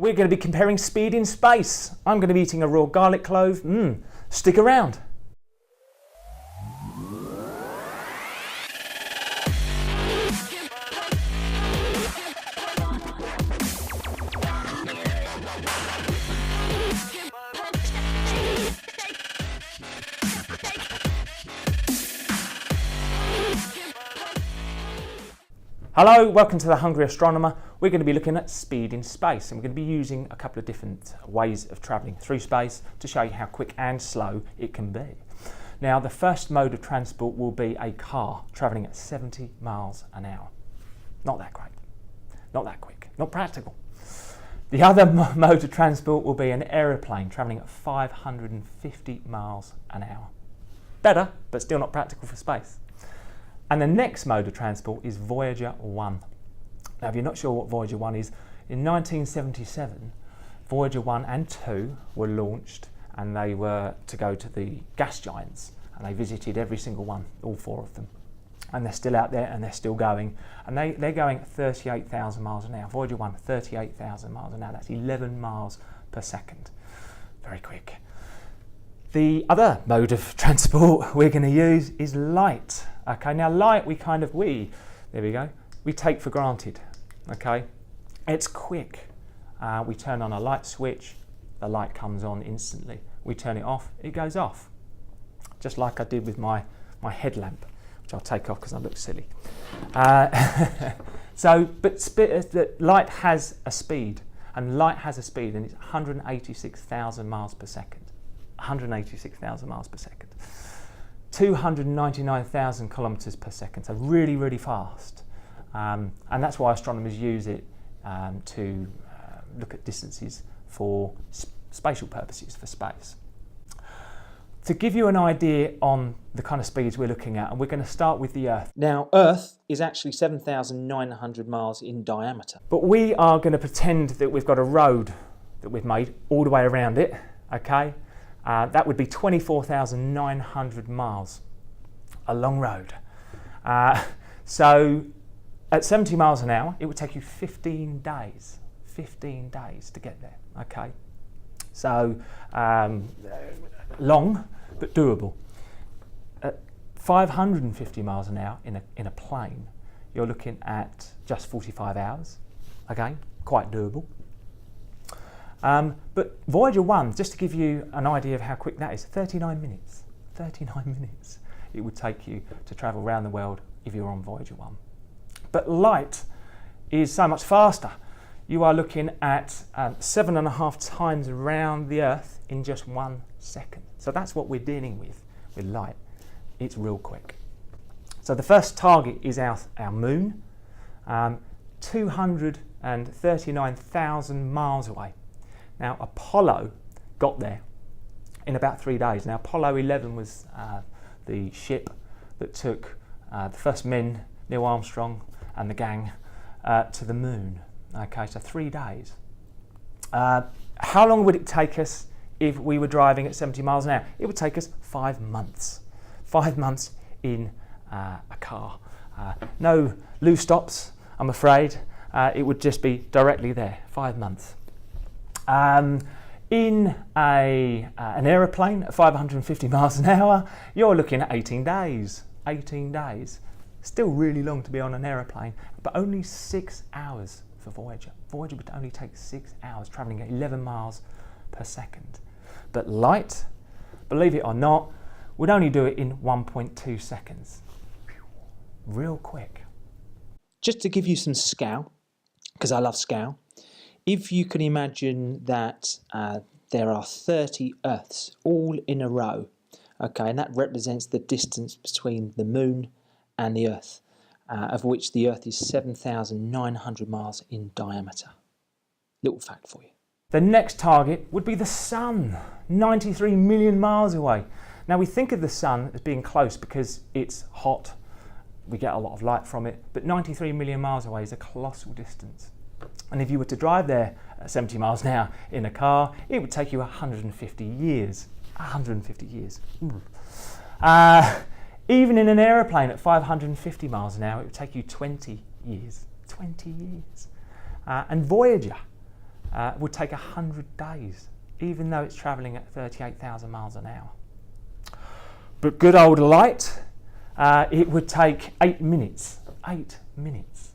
We're going to be comparing speed in space. I'm going to be eating a raw garlic clove. Stick around. Hello, welcome to the Hungry Astronomer. We're going to be looking at speed in space, and we're going to be using a couple of different ways of travelling through space to show you how quick and slow it can be. Now, the first mode of transport will be a car travelling at 70 miles an hour. Not that great, not that quick, not practical. The other mode of transport will be an aeroplane travelling at 550 miles an hour. Better, but still not practical for space. And the next mode of transport is Voyager 1. Now, if you're not sure what Voyager 1 is, in 1977, Voyager 1 and 2 were launched, and they were to go to the gas giants, and they visited every single one, all four of them. And they're still out there, and they're still going, and they're going at 38,000 miles an hour. Voyager 1, 38,000 miles an hour. That's 11 miles per second. Very quick. The other mode of transport we're going to use is light. Okay, now light we take for granted. Okay, it's quick. We turn on a light switch, the light comes on instantly. We turn it off, it goes off. Just like I did with my headlamp, which I'll take off because I look silly. But light has a speed, and it's 186,000 miles per second. 186,000 miles per second. 299,000 kilometers per second, so really, really fast. And that's why astronomers use it to look at distances for spatial purposes, for space. To give you an idea on the kind of speeds we're looking at, and we're going to start with the Earth. Now, Earth is actually 7,900 miles in diameter. But we are going to pretend that we've got a road that we've made all the way around it, okay? That would be 24,900 miles, a long road. So at 70 miles an hour, it would take you 15 days to get there, okay? So long, but doable. At 550 miles an hour in a plane, you're looking at just 45 hours, again, quite doable. But Voyager 1, just to give you an idea of how quick that is, 39 minutes. 39 minutes it would take you to travel around the world if you're on Voyager 1. But light is so much faster. You are looking at 7.5 times around the Earth in just 1 second. So that's what we're dealing with light. It's real quick. So the first target is our moon, 239,000 miles away. Now, Apollo got there in about 3 days. Now, Apollo 11 was the ship that took the first men, Neil Armstrong and the gang, to the moon. Okay, so 3 days. How long would it take us if we were driving at 70 miles an hour? It would take us 5 months. 5 months in a car. No loose stops, I'm afraid. It would just be directly there, 5 months. In an aeroplane at 550 miles an hour, you're looking at 18 days. 18 days. Still really long to be on an aeroplane, but only 6 hours for Voyager. Voyager would only take 6 hours, travelling at 11 miles per second. But light, believe it or not, would only do it in 1.2 seconds. Real quick. Just to give you some scale, because I love scale, if you can imagine that there are 30 Earths all in a row, okay, and that represents the distance between the Moon and the Earth, of which the Earth is 7,900 miles in diameter. Little fact for you. The next target would be the Sun, 93 million miles away. Now, we think of the Sun as being close because it's hot, we get a lot of light from it, but 93 million miles away is a colossal distance. And if you were to drive there at 70 miles an hour in a car, it would take you 150 years. 150 years. Even in an aeroplane at 550 miles an hour, it would take you 20 years. 20 years. And Voyager, would take 100 days, even though it's travelling at 38,000 miles an hour. But good old light, it would take 8 minutes. 8 minutes.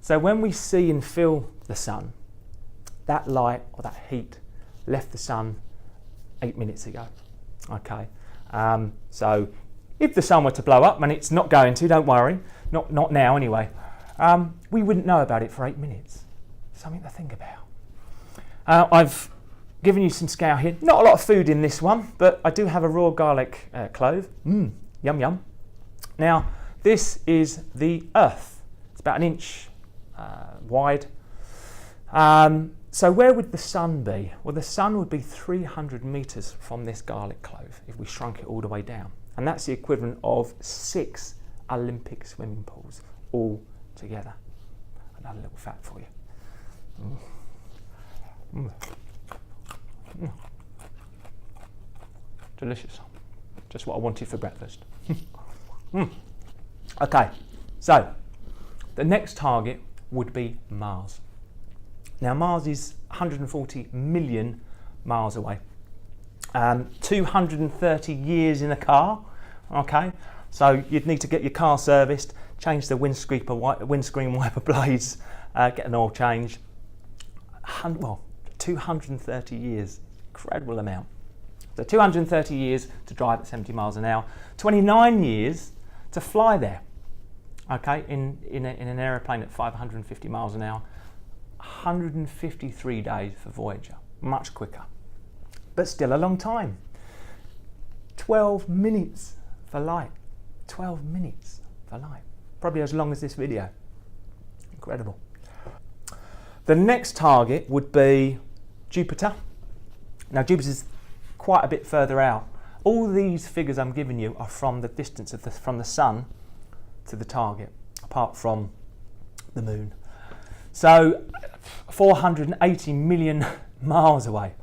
So when we see and feel the sun, that light or that heat left the sun 8 minutes ago. Okay, so if the sun were to blow up, and it's not going to, don't worry, not now anyway, we wouldn't know about it for 8 minutes. Something to think about. I've given you some scale here. Not a lot of food in this one, but I do have a raw garlic clove. Yum yum. Now, this is the Earth. It's about 1 inch wide. So where would the sun be? Well, the sun would be 300 meters from this garlic clove if we shrunk it all the way down. And that's the equivalent of 6 Olympic swimming pools all together. Another little fact for you. Delicious. Just what I wanted for breakfast. Okay, so the next target would be Mars. Now, Mars is 140 million miles away. 230 years in a car. Okay, so you'd need to get your car serviced, change the windscreen wiper blades, get an oil change. 230 years, incredible amount. So 230 years to drive at 70 miles an hour, 29 years to fly there. Okay, in an aeroplane at 550 miles an hour, 153 days for Voyager, much quicker, but still a long time. 12 minutes for light, 12 minutes for light, probably as long as this video. Incredible. The next target would be Jupiter. Now, Jupiter's quite a bit further out. All these figures I'm giving you are from the distance from the sun to the target, apart from the moon. So 480 million miles away.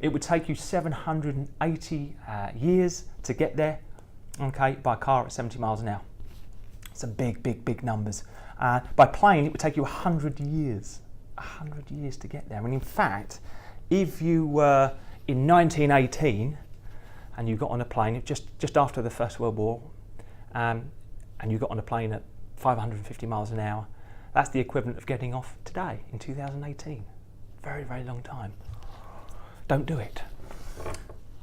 It would take you 780 years to get there, okay, by car at 70 miles an hour. Some big numbers. By plane, it would take you 100 years. 100 years to get there. And in fact, if you were in 1918 and you got on a plane just after the First World War, and you got on a plane at 550 miles an hour, that's the equivalent of getting off today in 2018. Very long time. Don't do it.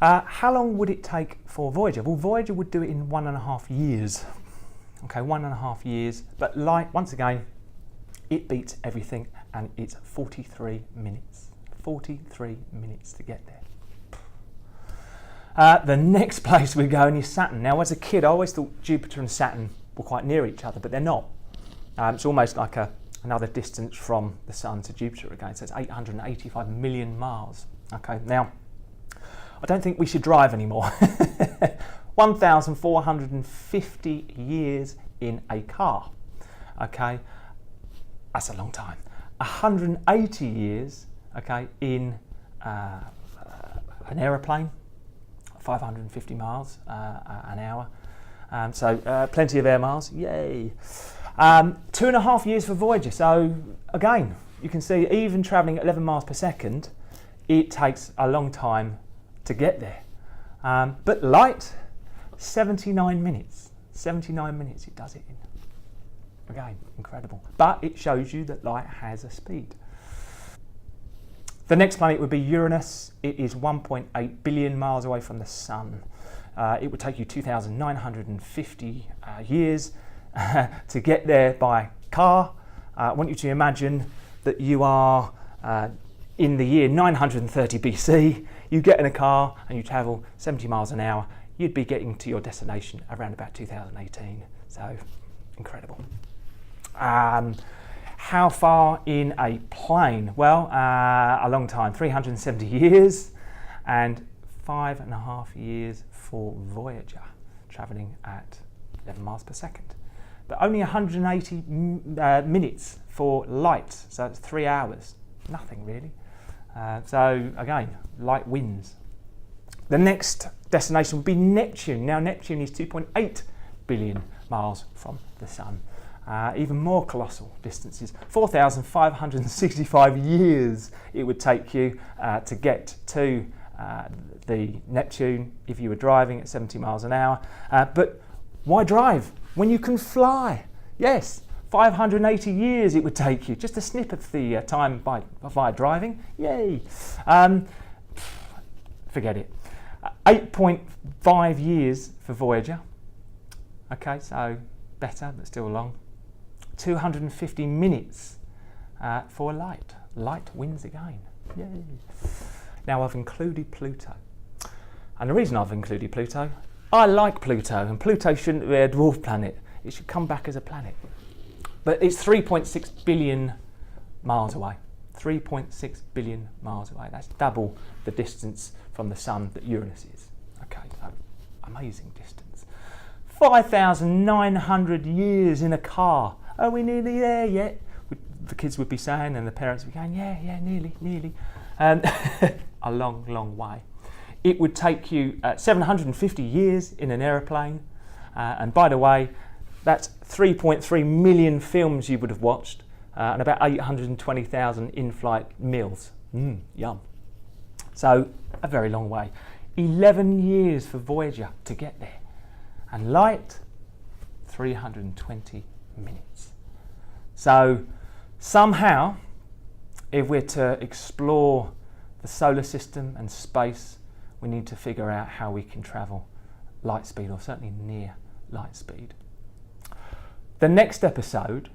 How long would it take for Voyager? Well, Voyager would do it in 1.5 years. Okay, 1.5 years. But light, once again, it beats everything, and it's 43 minutes. 43 minutes to get there. The next place we're going is Saturn. Now, as a kid, I always thought Jupiter and Saturn were quite near each other, but they're not. It's almost like another distance from the Sun to Jupiter again, so it's 885 million miles. Okay, now, I don't think we should drive anymore. 1,450 years in a car. Okay, that's a long time. 180 years, okay, in an aeroplane, 550 miles an hour. So plenty of air miles, yay. 2.5 years for Voyager. So again, you can see even travelling at 11 miles per second, it takes a long time to get there. But light, 79 minutes. 79 minutes it does it in. Again, incredible. But it shows you that light has a speed. The next planet would be Uranus. It is 1.8 billion miles away from the Sun. It would take you 2,950 years to get there by car. I want you to imagine that you are in the year 930 BC. You get in a car and you travel 70 miles an hour. You'd be getting to your destination around about 2018. So, incredible. How far in a plane? Well, a long time, 370 years, and 5.5 years for Voyager, travelling at 11 miles per second. But only 180 minutes for light, so it's 3 hours. Nothing really. So again, light wins. The next destination would be Neptune. Now Neptune is 2.8 billion miles from the Sun. Even more colossal distances. 4,565 years it would take you to get to the Neptune if you were driving at 70 miles an hour. But why drive when you can fly? Yes, 580 years it would take you, just a snip of the time via driving. Yay! Forget it. 8.5 years for Voyager. Okay, so better, but still long. 250 minutes for light. Light wins again. Yay! Now I've included Pluto. And the reason I've included Pluto, I like Pluto, and Pluto shouldn't be a dwarf planet. It should come back as a planet. But it's 3.6 billion miles away. 3.6 billion miles away. That's double the distance from the Sun that Uranus is. Okay, so amazing distance. 5,900 years in a car. Are we nearly there yet? The kids would be saying, and the parents would be going, yeah, nearly. A long, long way. It would take you 750 years in an aeroplane. And by the way, that's 3.3 million films you would have watched, and about 820,000 in-flight meals. Yum. So, a very long way. 11 years for Voyager to get there. And light, 320 minutes. So, somehow, if we're to explore the solar system and space, we need to figure out how we can travel light speed, or certainly near light speed. The next episode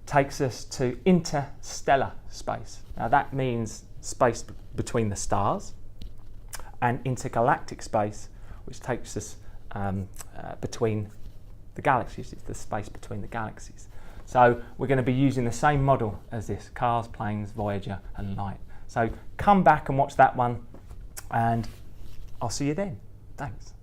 takes us to interstellar space. Now that means space between the stars, and intergalactic space, which takes us between the galaxies. It's the space between the galaxies. So we're going to be using the same model as this: cars, planes, Voyager and light. So come back and watch that one, and I'll see you then. Thanks.